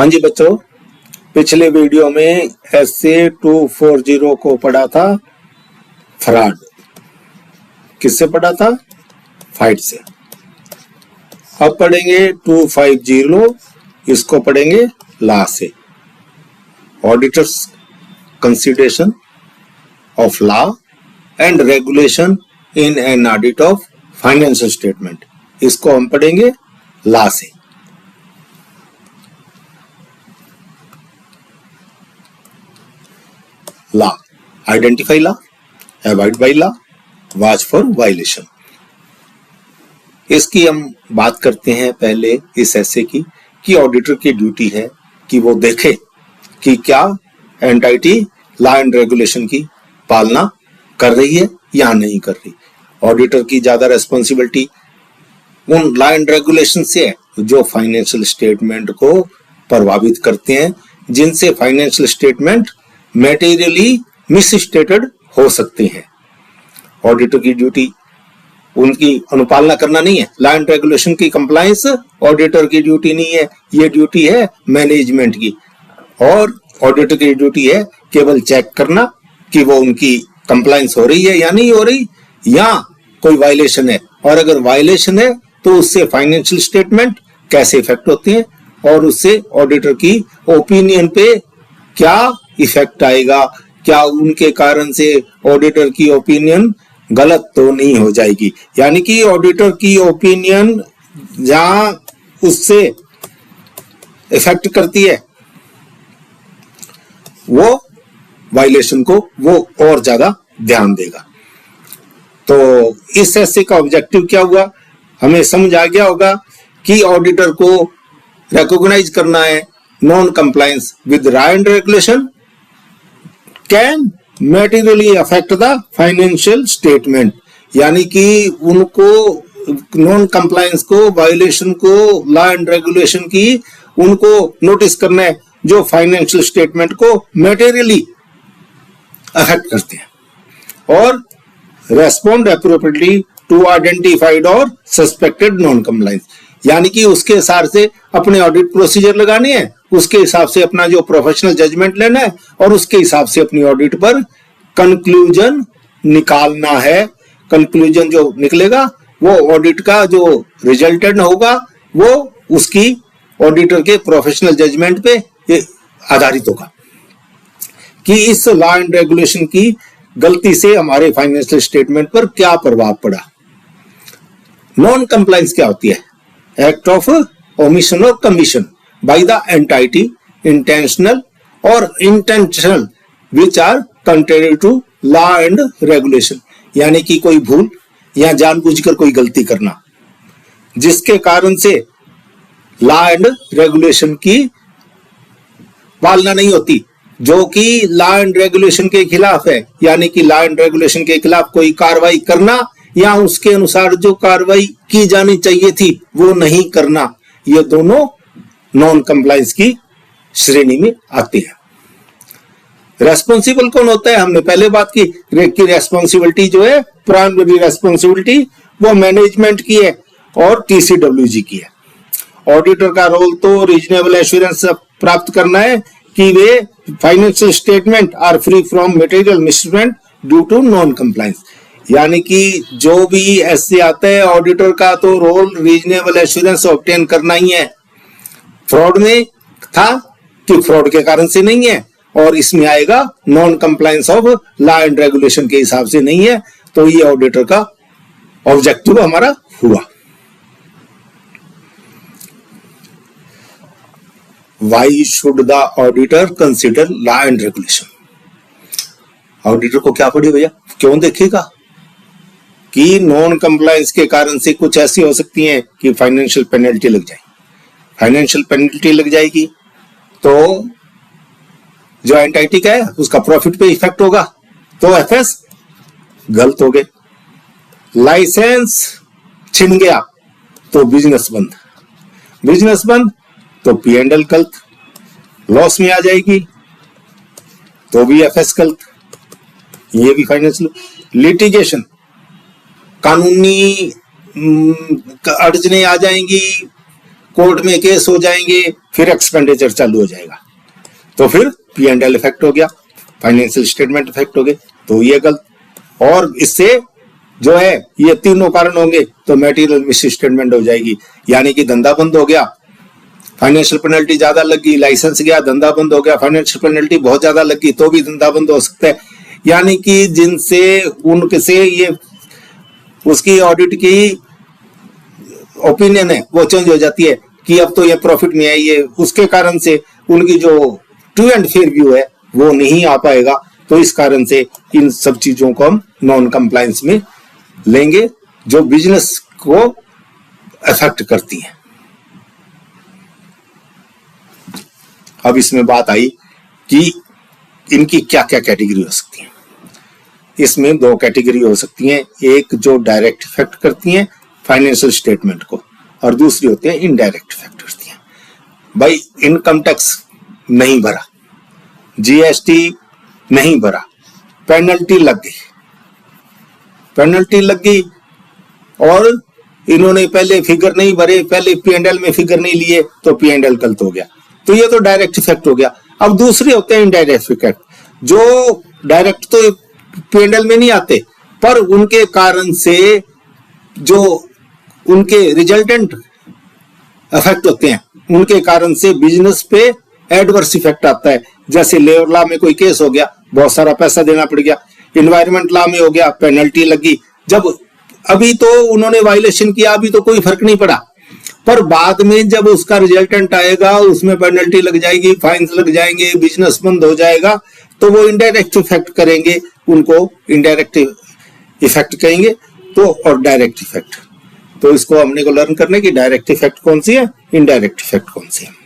हाँ जी बच्चों, पिछले वीडियो में SA 240 को पढ़ा था फ्रॉड। किससे पढ़ा था? फाइट से। अब पढ़ेंगे 250, इसको पढ़ेंगे लॉ से। Auditors consideration of law and regulation in an audit of financial statement, इसको हम पढ़ेंगे लॉ से। Law, identify law, avoid by law, watch for violation. इसकी हम बात करते हैं पहले इस ऐसे की कि ऑडिटर की ड्यूटी है कि वो देखे कि क्या एंटिटी लॉ एंड रेगुलेशन की पालना कर रही है या नहीं कर रही। ऑडिटर की ज्यादा रेस्पॉन्सिबिलिटी उन लॉ एंड रेगुलेशन से है जो फाइनेंशियल स्टेटमेंट को प्रभावित करते हैं, जिनसे फाइनेंशियल स्टेटमेंट मटेरियली मिसस्टेटेड हो सकते हैं। ऑडिटर की ड्यूटी उनकी अनुपालना करना नहीं है, लॉ एंड रेगुलेशन की कंप्लायंस ऑडिटर की ड्यूटी नहीं है, ये ड्यूटी है मैनेजमेंट की। और ऑडिटर की ड्यूटी है केवल चेक करना कि वो उनकी कंप्लायंस हो रही है या नहीं हो रही, या कोई वायलेशन है, और अगर वायलेशन है तो उससे फाइनेंशियल स्टेटमेंट कैसे इफेक्ट होती है और उससे ऑडिटर की ओपिनियन पे क्या इफेक्ट आएगा, क्या उनके कारण से ऑडिटर की ओपिनियन गलत तो नहीं हो जाएगी। यानी कि ऑडिटर की ओपिनियन जहां उससे इफेक्ट करती है वो वायलेशन को वो और ज्यादा ध्यान देगा। तो इस ऐसे का ऑब्जेक्टिव क्या हुआ, हमें समझ आ गया होगा कि ऑडिटर को रिकॉग्नाइज करना है non compliance with law and regulation can materially affect the financial statement. यानी कि उनको नॉन कंप्लायंस को, वायलेशन को, लॉ एंड रेगुलेशन की उनको नोटिस करना है जो फाइनेंशियल स्टेटमेंट को मेटीरियली अफेक्ट करते हैं, और रेस्पॉन्ड एप्रोप्रिएटली टू आइडेंटिफाइड और सस्पेक्टेड नॉन कंप्लायंस। यानी कि उसके हिसाब से अपने ऑडिट प्रोसीजर लगाने हैं, उसके हिसाब से अपना जो प्रोफेशनल जजमेंट लेना है, और उसके हिसाब से अपनी ऑडिट पर कंक्लूजन निकालना है। कंक्लूजन जो निकलेगा वो ऑडिट का जो रिजल्टेंट होगा वो उसकी ऑडिटर के प्रोफेशनल जजमेंट पे आधारित होगा कि इस लॉ एंड रेगुलेशन की गलती से हमारे फाइनेंशियल स्टेटमेंट पर क्या प्रभाव पड़ा। नॉन कंप्लायंस क्या होती है? एक्ट ऑफ ओमिशन और commission by the entity intentional और intentional which are contrary to law and regulation. यानी कि कोई भूल या जानबूझकर कोई गलती करना जिसके कारण से लॉ एंड रेगुलेशन की पालना नहीं होती, जो कि लॉ एंड रेगुलेशन के खिलाफ है। यानी कि लॉ एंड रेगुलेशन के खिलाफ कोई कार्रवाई करना या उसके अनुसार जो कार्रवाई की जानी चाहिए थी वो नहीं करना, ये दोनों नॉन कंप्लायंस की श्रेणी में आते हैं। रेस्पॉन्सिबल कौन होता है? हमने पहले बात की कि रेस्पॉन्सिबिलिटी जो है, प्राइमरी रेस्पॉन्सिबिलिटी वो मैनेजमेंट की है और TCWG की है। ऑडिटर का रोल तो रीजनेबल एश्योरेंस प्राप्त करना है कि वे financial statement are free from material misstatement due to non compliance. यानी कि जो भी ऐसे आता है, ऑडिटर का तो रोल रीजनेबल एश्योरेंस ऑब्टेन करना ही है। फ्रॉड में था कि फ्रॉड के कारण से नहीं है, और इसमें आएगा non compliance of law and regulation के हिसाब से नहीं है, तो ये ऑडिटर का ऑब्जेक्टिव हमारा हुआ। Why should the auditor consider law and regulation? Auditor को क्या पड़ी भैया, क्यों देखेगा कि नॉन कंप्लायंस के कारण से कुछ ऐसी हो सकती हैं कि फाइनेंशियल पेनल्टी लग जाए। फाइनेंशियल पेनल्टी लग जाएगी तो जो एंटिटी का है उसका प्रॉफिट पे इफेक्ट होगा, तो FS गलत हो गए। लाइसेंस छिन गया तो बिजनेस बंद, बिजनेस बंद तो P&L गलत, लॉस में आ जाएगी तो भी FS गलत, ये भी फाइनेंशियल। लिटिगेशन, कानूनी अड़चने आ जाएंगी, कोर्ट में केस हो जाएंगे, फिर एक्सपेंडिचर चालू हो जाएगा, तो फिर P&L इफेक्ट हो गया, फाइनेंशियल स्टेटमेंट इफेक्ट हो गए, तो ये गलत। और इससे जो है ये तीनों कारण होंगे तो मटेरियल मिस स्टेटमेंट हो जाएगी, यानी कि धंधा बंद हो गया, फाइनेंशियल पेनल्टी ज्यादा लगी, लाइसेंस गया, धंधा बंद हो गया, फाइनेंशियल पेनल्टी बहुत ज्यादा लगी तो भी धंधा बंद हो सकता है। यानी कि जिनसे उनके से ये उसकी ऑडिट की ओपिनियन है वो चेंज हो जाती है कि अब तो ये प्रॉफिट में आई है, उसके कारण से उनकी जो ट्रू एंड फेयर व्यू है वो नहीं आ पाएगा। तो इस कारण से इन सब चीजों को हम नॉन कंप्लायंस में लेंगे जो बिजनेस को अफेक्ट करती है। अब इसमें बात आई कि इनकी क्या क्या कैटेगरी हो सकती है। इसमें दो कैटेगरी हो सकती हैं, एक जो डायरेक्ट इफेक्ट करती हैं फाइनेंशियल स्टेटमेंट को, और दूसरी होती है इनडायरेक्ट इफेक्ट करती हैं। भाई इनकम टैक्स नहीं भरा, GST नहीं भरा, पेनल्टी लग गई, पेनल्टी लग गई, और इन्होंने पहले फिगर नहीं भरे, पहले P&L में फिगर नहीं लिए तो P&L गलत हो गया, तो ये तो डायरेक्ट इफेक्ट हो गया। अब दूसरे होते हैं इनडायरेक्ट इफेक्ट, जो डायरेक्ट तो P&L में नहीं आते पर उनके कारण से जो उनके रिजल्टेंट इफेक्ट होते हैं, उनके कारण से बिजनेस पे एडवर्स इफेक्ट आता है। जैसे लेबर लॉ में कोई केस हो गया, बहुत सारा पैसा देना पड़ गया, इन्वायरमेंट लॉ में हो गया, पेनल्टी लगी। जब अभी तो उन्होंने वायलेशन किया, अभी तो कोई फर्क नहीं पड़ा, पर बाद में जब उसका रिजल्टेंट आएगा उसमें पेनल्टी लग जाएगी, फाइन्स लग जाएंगे, बिजनेस बंद हो जाएगा, तो वो इनडायरेक्ट इफेक्ट करेंगे, उनको इनडायरेक्ट इफेक्ट कहेंगे। तो और डायरेक्ट इफेक्ट, तो इसको हमने को लर्न करने की डायरेक्ट इफेक्ट कौन सी है, इनडायरेक्ट इफेक्ट कौन सी है।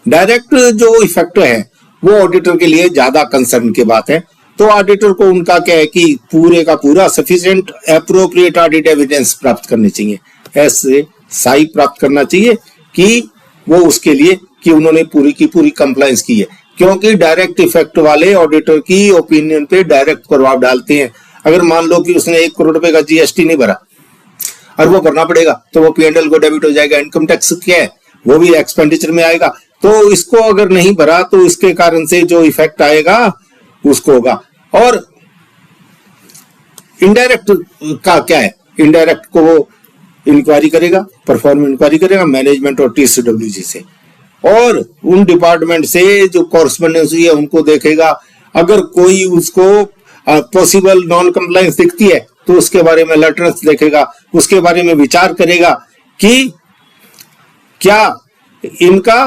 डायरेक्ट जो इफेक्ट है वो ऑडिटर के लिए ज्यादा कंसर्न की बात है। तो ऑडिटर को उनका क्या है कि पूरे का पूरा सफिशिएंट एप्रोप्रिएट ऑडिट एविडेंस प्राप्त करनी चाहिए, ऐसे साई प्राप्त करना चाहिए कि वो उसके लिए कि उन्होंने पूरी की पूरी कंप्लायंस की है, क्योंकि डायरेक्ट इफेक्ट वाले ऑडिटर की ओपिनियन पे डायरेक्ट प्रभाव डालते हैं। अगर मान लो कि उसने 1 करोड़ रुपए का GST नहीं भरा और वो भरना पड़ेगा, तो वो P&L को डेबिट हो जाएगा। इनकम टैक्स क्या है, वो भी एक्सपेंडिचर में आएगा, तो इसको अगर नहीं भरा तो इसके कारण से जो इफेक्ट आएगा उसको होगा। और इनडायरेक्ट का क्या है, इनडायरेक्ट को वो इंक्वायरी करेगा, परफॉर्म इंक्वायरी करेगा मैनेजमेंट और TCWG से, और उन डिपार्टमेंट से जो कॉरेस्पॉन्डेंस हुई है उनको देखेगा। अगर कोई उसको पॉसिबल नॉन कंप्लायंस दिखती है तो उसके बारे में लेटर्स देखेगा, उसके बारे में विचार करेगा कि क्या इनका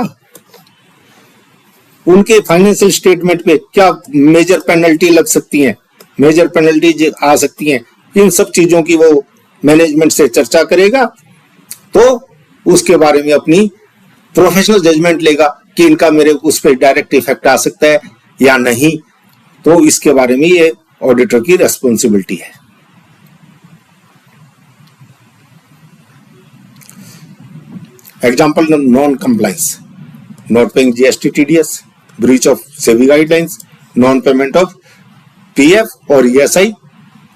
उनके फाइनेंशियल स्टेटमेंट पे क्या मेजर पेनल्टी लग सकती है, मेजर पेनल्टी आ सकती हैं। इन सब चीजों की वो मैनेजमेंट से चर्चा करेगा, तो उसके बारे में अपनी प्रोफेशनल जजमेंट लेगा कि इनका मेरे उस पर डायरेक्ट इफेक्ट आ सकता है या नहीं। तो इसके बारे में ये ऑडिटर की रेस्पॉन्सिबिलिटी है। Example non compliance, not paying GST TDS, breach of SEBI guidelines, non payment of PF और ESI,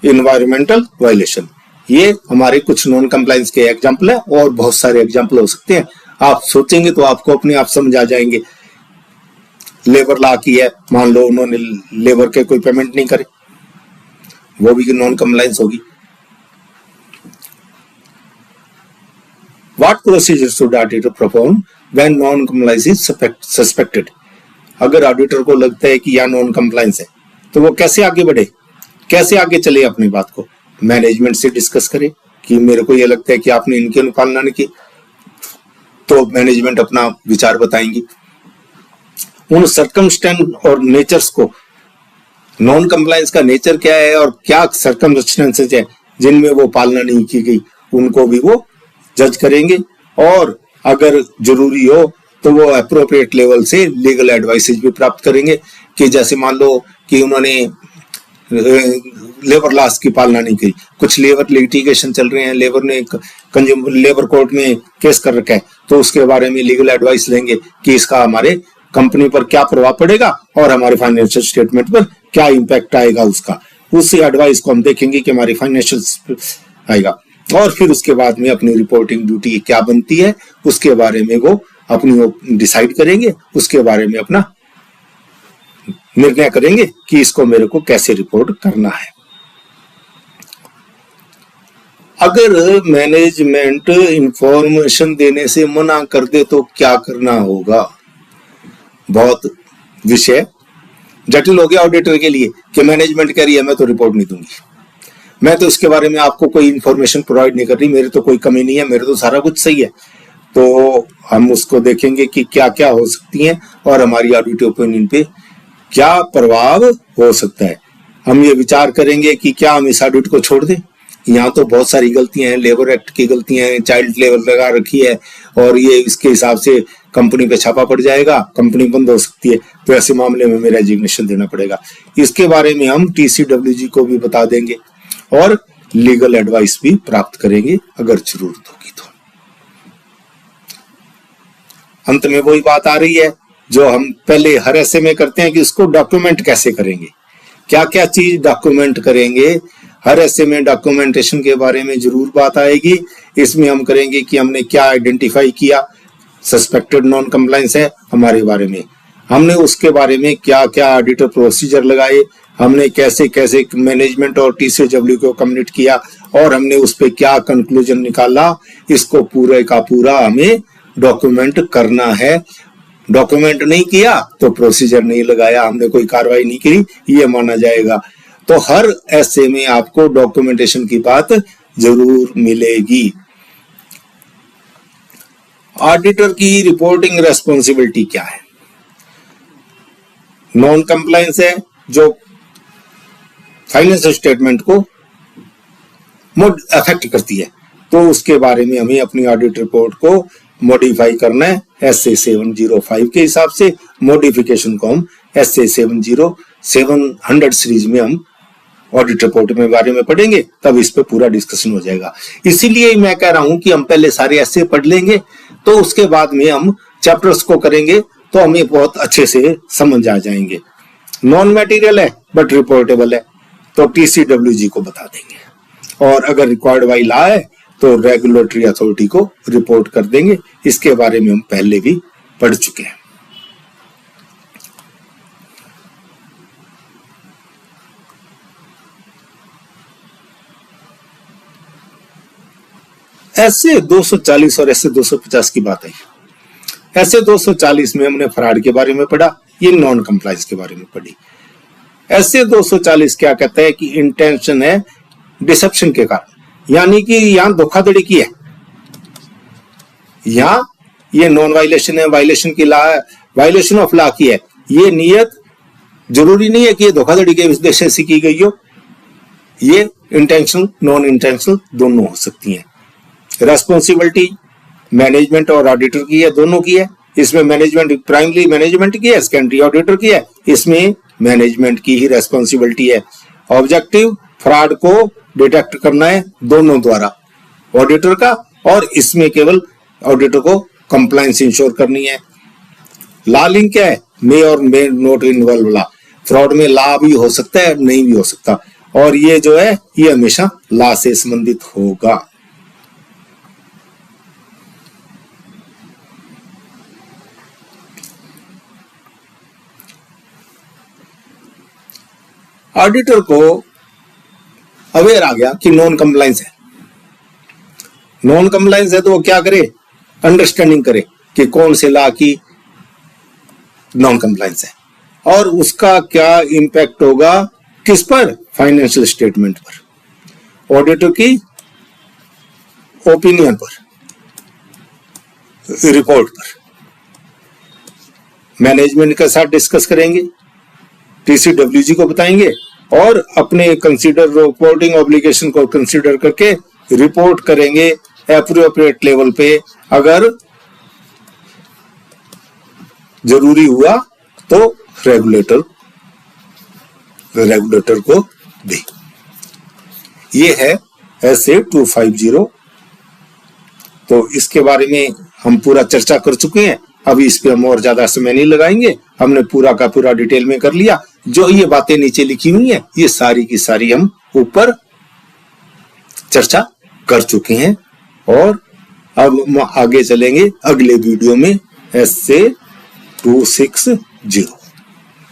इन्वायरमेंटल वायलेशन। ये हमारे कुछ नॉन कंप्लायंस के एग्जाम्पल है, और बहुत सारे एग्जाम्पल हो सकते हैं। आप सोचेंगे तो आपको अपने आप समझ आ जाएंगे। लेबर लॉ की है, मान लो उन्होंने लेबर के कोई पेमेंट नहीं करे, वो भी नॉन कंप्लायंस होगी। What procedures should auditor perform when non-compliance is suspected? अगर ऑडिटर को लगता है कि यह नॉन कंप्लायंस है तो वो कैसे आगे बढ़े, कैसे आगे चले अपनी बात को, मैनेजमेंट से डिस्कस करे कि मेरे को ये लगता है कि आपने इनकी अनुपालना नहीं की, तो मैनेजमेंट अपना विचार बताएंगी। उन सर्कमस्टेंस और नेचर्स को, नॉन कंप्लायंस का नेचर क्या है और क्या सर्कमस्टेंसेस है जिनमें वो पालना नहीं की गई, उनको भी वो जज करेंगे। और अगर जरूरी हो तो वो अप्रोप्रिएट लेवल से लीगल एडवाइसेज भी प्राप्त करेंगे कि जैसे मान लो कि उन्होंने लेबर लॉस की पालना नहीं की, कुछ लेबर लिटिगेशन चल रहे हैं, लेबर ने कंज्यूमर लेबर कोर्ट में केस कर रखा है, तो उसके बारे में लीगल एडवाइस लेंगे कि इसका हमारे कंपनी पर क्या प्रभाव पड़ेगा और हमारे फाइनेंशियल स्टेटमेंट पर क्या इंपैक्ट आएगा उसका। उस एडवाइस को हम देखेंगे कि हमारी फाइनेंशियल आएगा। और फिर उसके बाद में अपनी रिपोर्टिंग ड्यूटी क्या बनती है उसके बारे में वो अपनी डिसाइड करेंगे, उसके बारे में अपना निर्णय करेंगे कि इसको मेरे को कैसे रिपोर्ट करना है। अगर मैनेजमेंट इंफॉर्मेशन देने से मना कर दे तो क्या करना होगा? बहुत विषय जटिल हो गया ऑडिटर के लिए कि मैनेजमेंट कह रही है मैं तो रिपोर्ट नहीं दूंगी, मैं तो इसके बारे में आपको कोई इंफॉर्मेशन प्रोवाइड नहीं कर रही, मेरे तो कोई कमी नहीं है, मेरे तो सारा कुछ सही है। तो हम उसको देखेंगे कि क्या क्या हो सकती हैं और हमारी ऑडिट ओपिनियन पे क्या प्रभाव हो सकता है। हम ये विचार करेंगे कि क्या हम इस ऑडिट को छोड़ दें, यहाँ तो बहुत सारी गलतियां हैं, लेबर एक्ट की गलतियां हैं, चाइल्ड लेबर लगा रखी है और ये इसके हिसाब से कंपनी पे छापा पड़ जाएगा, कंपनी बंद हो सकती है, तो ऐसे मामले में मेरा रेजिग्नेशन देना पड़ेगा। इसके बारे में हम TCWG को भी बता देंगे और लीगल एडवाइस भी प्राप्त करेंगे अगर जरूरत होगी तो। अंत में वही बात आ रही है जो हम पहले हर ऐसे में करते हैं कि इसको डॉक्यूमेंट कैसे करेंगे, क्या क्या चीज डॉक्यूमेंट करेंगे। हर ऐसे में डॉक्यूमेंटेशन के बारे में जरूर बात आएगी। इसमें हम करेंगे कि हमने क्या आइडेंटिफाई किया, सस्पेक्टेड नॉन कंप्लायंस है हमारे बारे में, हमने उसके बारे में क्या क्या ऑडिटर प्रोसीजर लगाए, हमने कैसे कैसे मैनेजमेंट और TCW को कम्युनिकेट किया और हमने उस पर क्या कंक्लूजन निकाला, इसको पूरे का पूरा हमें डॉक्यूमेंट करना है। डॉक्यूमेंट नहीं किया तो प्रोसीजर नहीं लगाया, हमने कोई कार्रवाई नहीं की, ये माना जाएगा। तो हर ऐसे में आपको डॉक्यूमेंटेशन की बात जरूर मिलेगी। ऑडिटर की रिपोर्टिंग रेस्पॉन्सिबिलिटी क्या है? नॉन कंप्लायंस है जो फाइनेंशियल स्टेटमेंट को अफेक्ट करती है, तो उसके बारे में हमें अपनी ऑडिट रिपोर्ट को मॉडिफाई करना है SA 705 के हिसाब से। मॉडिफिकेशन को हम SA 700 सीरीज में हम ऑडिट रिपोर्ट में बारे में पढ़ेंगे, तब इस पे पूरा डिस्कशन हो जाएगा। इसीलिए मैं कह रहा हूं कि हम पहले सारे ऐसे पढ़ लेंगे, तो उसके बाद में हम चैप्टर्स को करेंगे तो हमें बहुत अच्छे से समझ आ जाएंगे। नॉन मटेरियल है बट रिपोर्टेबल है तो TCWG को बता देंगे, और अगर रिक्वायर्ड बाय लॉ है तो रेगुलेटरी अथॉरिटी को रिपोर्ट कर देंगे। इसके बारे में हम पहले भी पढ़ चुके हैं। ऐसे 240 और ऐसे 250 की बात आई। ऐसे 240 में हमने फ्रॉड के बारे में पढ़ा, ये नॉन कंप्लायंस के बारे में पढ़ी। ऐसे 240 क्या कहता है कि इंटेंशन है डिसेप्शन के कारण, यानी कि यहां धोखाधड़ी की है, यहां ये नॉन वायलेशन है, वायलेशन की लॉ, वायलेशन ऑफ लॉ की है। ये नियत जरूरी नहीं है कि ये धोखाधड़ी के उद्देश्य से की गई हो, ये इंटेंशनल नॉन इंटेंशनल दोनों हो सकती है। रेस्पॉन्सिबिलिटी मैनेजमेंट और ऑडिटर की है, दोनों की है। इसमें मैनेजमेंट प्राइमरी मैनेजमेंट की है, सेकेंडरी ऑडिटर की है, इसमें मैनेजमेंट की ही रेस्पॉन्सिबिलिटी है। ऑब्जेक्टिव फ्रॉड को डिटेक्ट करना है दोनों द्वारा, ऑडिटर का, और इसमें केवल ऑडिटर को कंप्लायंस इंश्योर करनी है। लॉ लिंक क्या है? मे और may not involve law. Fraud में लॉ भी हो सकता है, नहीं भी हो सकता, और ये जो है ये हमेशा लॉ से संबंधित होगा। ऑडिटर को अवेयर आ गया कि नॉन कंप्लायंस है। नॉन कंप्लायंस है तो वो क्या करे? अंडरस्टैंडिंग करे कि कौन से लॉ की नॉन कंप्लायंस है और उसका क्या इंपैक्ट होगा, किस पर? फाइनेंशियल स्टेटमेंट पर, ऑडिटर की ओपिनियन पर, रिपोर्ट पर। मैनेजमेंट के साथ डिस्कस करेंगे, TCWG को बताएंगे और अपने कंसीडर रिपोर्टिंग ऑब्लिगेशन को कंसीडर करके रिपोर्ट करेंगे एप्रोप्रिएट लेवल पे। अगर जरूरी हुआ तो रेगुलेटर को दे। ये है SA 250। तो इसके बारे में हम पूरा चर्चा कर चुके हैं, अभी इस पे हम और ज्यादा समय नहीं लगाएंगे, हमने पूरा का पूरा डिटेल में कर लिया। जो ये बातें नीचे लिखी हुई हैं ये सारी की सारी हम ऊपर चर्चा कर चुके हैं। और अब हम आगे चलेंगे अगले वीडियो में SA 260।